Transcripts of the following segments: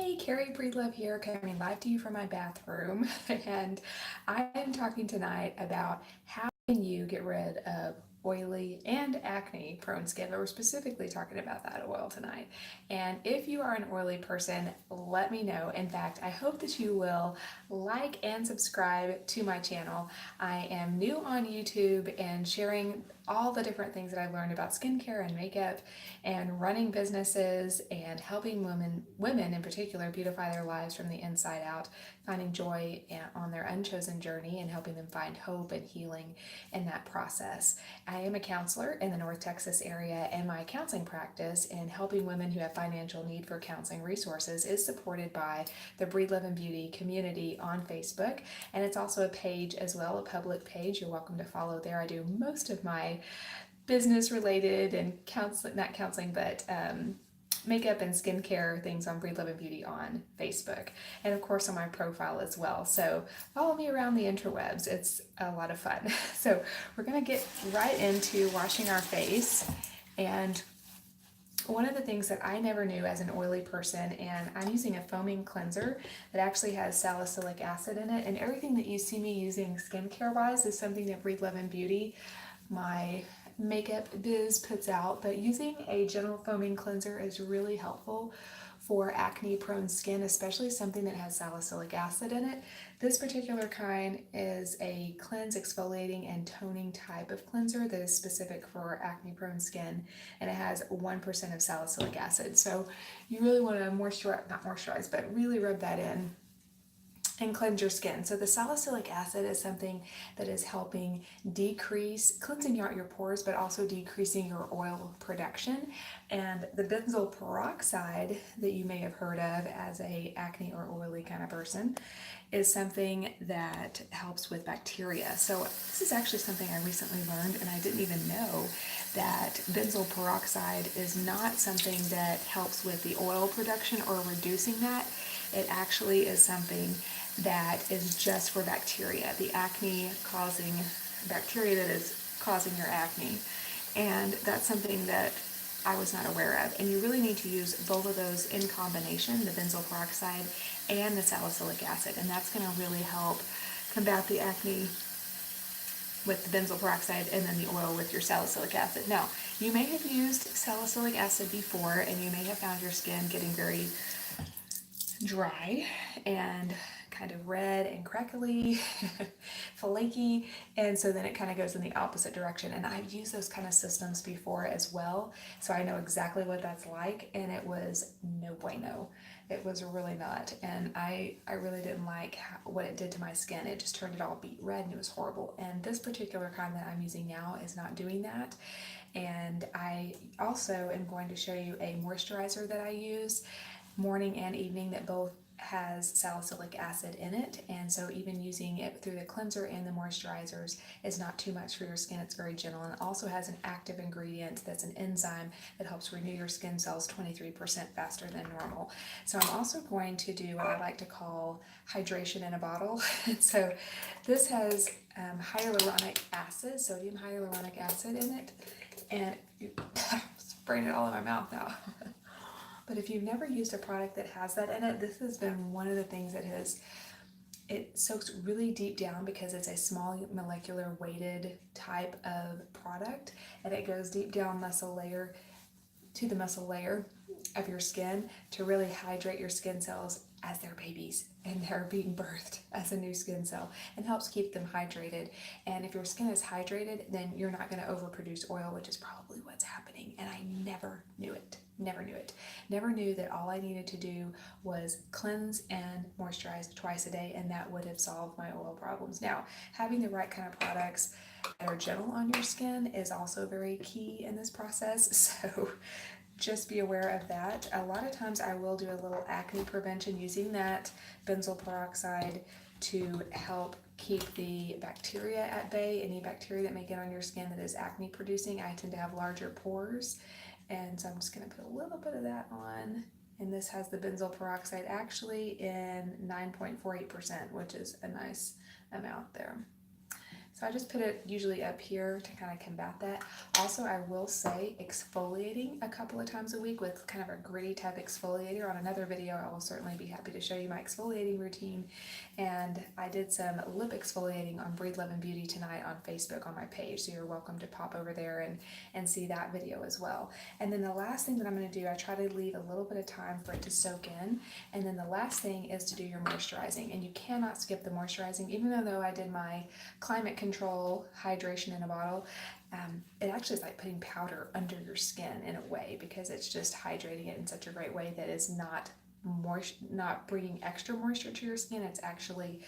Hey, Carrie Breedlove here, coming live to you from my bathroom. And I am talking tonight about how can you get rid of oily and acne prone skin, but we're specifically talking about that oil tonight. And if you are an oily person, let me know. In fact, I hope that you will like and subscribe to my channel. I am new on YouTube and sharing all the different things that I've learned about skincare and makeup and running businesses and helping women in particular beautify their lives from the inside out, finding joy on their unchosen journey and helping them find hope and healing in that process. I am a counselor in the North Texas area, and my counseling practice in helping women who have financial need for counseling resources is supported by the Breed Love and Beauty community on Facebook, and it's also a page as well, a public page. You're welcome to follow there. I do most of my business related and counseling, not counseling, but makeup and skincare things on Breed Love and Beauty on Facebook, and of course on my profile as well. So follow me around the interwebs. It's a lot of fun. So we're gonna get right into washing our face. And one of the things that I never knew as an oily person, and I'm using a foaming cleanser that actually has salicylic acid in it, and everything that you see me using skincare wise is something that Breed Love and Beauty, my makeup biz, puts out. But using a gentle foaming cleanser is really helpful for acne prone skin, especially something that has salicylic acid in it. This particular kind is a cleanse, exfoliating, and toning type of cleanser that is specific for acne prone skin, and it has 1% of salicylic acid. So you really want to not moisturize, but really rub that in and cleanse your skin. So the salicylic acid is something that is helping cleansing out your pores, but also decreasing your oil production. And the benzoyl peroxide that you may have heard of as a acne or oily kind of person is something that helps with bacteria. So this is actually something I recently learned, and I didn't even know that benzoyl peroxide is not something that helps with the oil production or reducing that. It actually is something that is just for bacteria, the acne causing bacteria that is causing your acne. And that's something that I was not aware of. And you really need to use both of those in combination, the benzoyl peroxide and the salicylic acid. And that's going to really help combat the acne with the benzoyl peroxide and then the oil with your salicylic acid. Now, you may have used salicylic acid before, and you may have found your skin getting very dry and kind of red and crackly, flaky, and so then it kind of goes in the opposite direction. And I've used those kind of systems before as well, so I know exactly what that's like, and it was no bueno. It was really not, and I really didn't like what it did to my skin. It just turned it all beet red, and it was horrible. And this particular kind that I'm using now is not doing that. And I also am going to show you a moisturizer that I use morning and evening that both has salicylic acid in it, and so even using it through the cleanser and the moisturizers is not too much for your skin. It's very gentle, and it also has an active ingredient that's an enzyme that helps renew your skin cells 23% faster than normal. So I'm also going to do what I like to call hydration in a bottle. So this has hyaluronic acid, sodium hyaluronic acid in it, and spraying it all in my mouth now. But if you've never used a product that has that in it, this has been one of the things that it soaks really deep down because it's a small molecular weighted type of product, and it goes deep down to the muscle layer of your skin to really hydrate your skin cells as they're babies and they're being birthed as a new skin cell, and helps keep them hydrated. And if your skin is hydrated, then you're not going to overproduce oil, which is probably what's happening. And I never knew it. Never knew that all I needed to do was cleanse and moisturize twice a day, and that would have solved my oil problems. Now, having the right kind of products that are gentle on your skin is also very key in this process. So just be aware of that. A lot of times I will do a little acne prevention using that benzoyl peroxide to help keep the bacteria at bay. Any bacteria that may get on your skin that is acne producing, I tend to have larger pores, and so I'm just going to put a little bit of that on. And this has the benzoyl peroxide actually in 9.48%, which is a nice amount there. So I just put it usually up here to kind of combat that. Also, I will say exfoliating a couple of times a week with kind of a gritty type exfoliator. On another video, I will certainly be happy to show you my exfoliating routine. And I did some lip exfoliating on Breathe Love and Beauty tonight on Facebook on my page. So you're welcome to pop over there and see that video as well. And then the last thing that I'm going to do, I try to leave a little bit of time for it to soak in. And then the last thing is to do your moisturizing. And you cannot skip the moisturizing, even though I did my climate control hydration in a bottle. It actually is like putting powder under your skin in a way, because it's just hydrating it in such a great way that is not bringing extra moisture to your skin. It's actually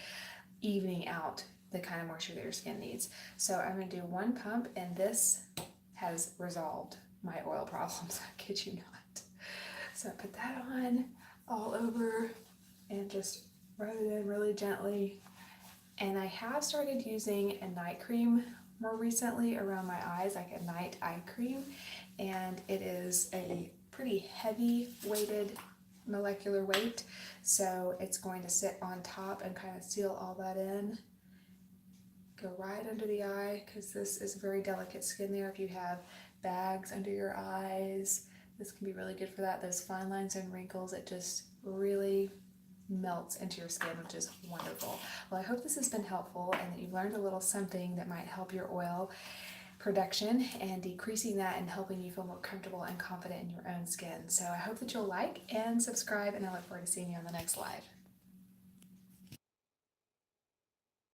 evening out the kind of moisture that your skin needs. So I'm going to do one pump, and this has resolved my oil problems. I kid you not. So I put that on all over and just rub it in really gently. And I have started using a night cream more recently around my eyes, like a night eye cream. And it is a pretty heavy weighted molecular weight. So it's going to sit on top and kind of seal all that in. Go right under the eye, because this is very delicate skin there. If you have bags under your eyes, this can be really good for that. Those fine lines and wrinkles, it just really melts into your skin, which is wonderful. Well, I hope this has been helpful and that you've learned a little something that might help your oil production and decreasing that and helping you feel more comfortable and confident in your own skin. So I hope that you'll like and subscribe, and I look forward to seeing you on the next live.